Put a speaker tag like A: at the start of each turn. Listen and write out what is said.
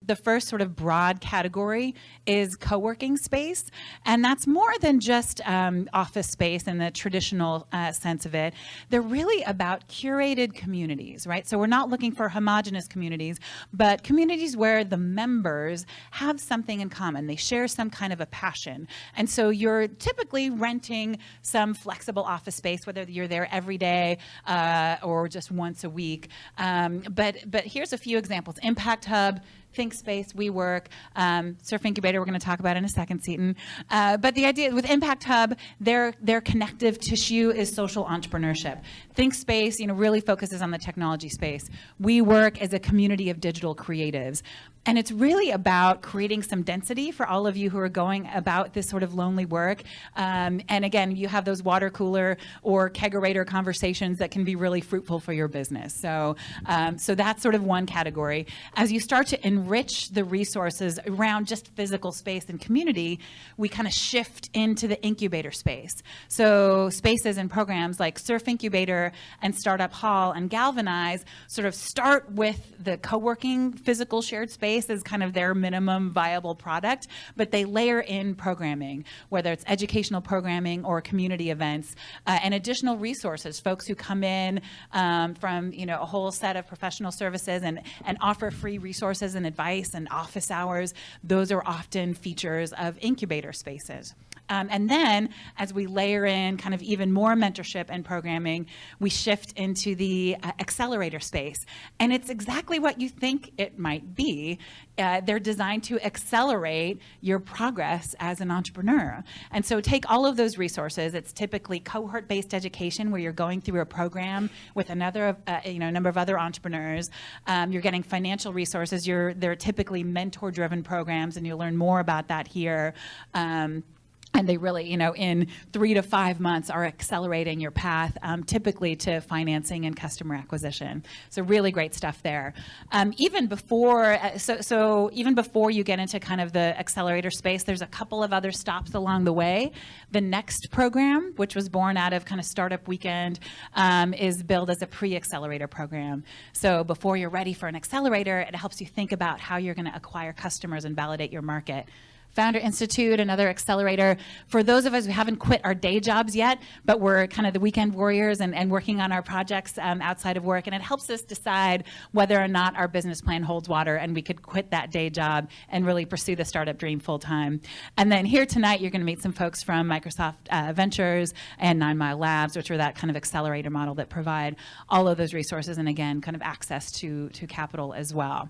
A: The first sort of broad category is co-working space, and that's more than just office space in the traditional sense of it. They're really about curated communities, right? So we're not looking for homogenous communities, but communities where the members have something in common. They share some kind of a passion. And so you're typically renting some flexible office space, whether you're there every day or just once a week. But here's a few examples. Impact Hub, ThinkSpace, WeWork, Surf Incubator, we're going to talk about in a second, Seton. But the idea with Impact Hub, their connective tissue is social entrepreneurship. ThinkSpace, really focuses on the technology space. WeWork is a community of digital creatives. And it's really about creating some density for all of you who are going about this sort of lonely work. And again, you have those water cooler or kegerator conversations that can be really fruitful for your business. So that's sort of one category. As you start to enrich the resources around just physical space and community, we kind of shift into the incubator space. So spaces and programs like Surf Incubator and Startup Hall and Galvanize sort of start with the co-working physical shared space as kind of their minimum viable product, but they layer in programming, whether it's educational programming or community events, and additional resources, folks who come in from a whole set of professional services and offer free resources and advice and office hours. Those are often features of incubator spaces. And then as we layer in kind of even more mentorship and programming, we shift into the accelerator space. And it's exactly what you think it might be. They're designed to accelerate your progress as an entrepreneur. And so take all of those resources. It's typically cohort-based education where you're going through a program with another, number of other entrepreneurs. You're getting financial resources. They're typically mentor-driven programs, and you'll learn more about that here. And they really, in 3 to 5 months are accelerating your path, typically to financing and customer acquisition. So really great stuff there. Even before you get into kind of the accelerator space, there's a couple of other stops along the way. The Next program, which was born out of kind of Startup Weekend, is billed as a pre-accelerator program. So before you're ready for an accelerator, it helps you think about how you're going to acquire customers and validate your market. Founder Institute, another accelerator. For those of us who haven't quit our day jobs yet, but we're kind of the weekend warriors and working on our projects outside of work, and it helps us decide whether or not our business plan holds water and we could quit that day job and really pursue the startup dream full time. And then here tonight, you're going to meet some folks from Microsoft Ventures and 9 Mile Labs, which are that kind of accelerator model that provide all of those resources and again, kind of access to capital as well.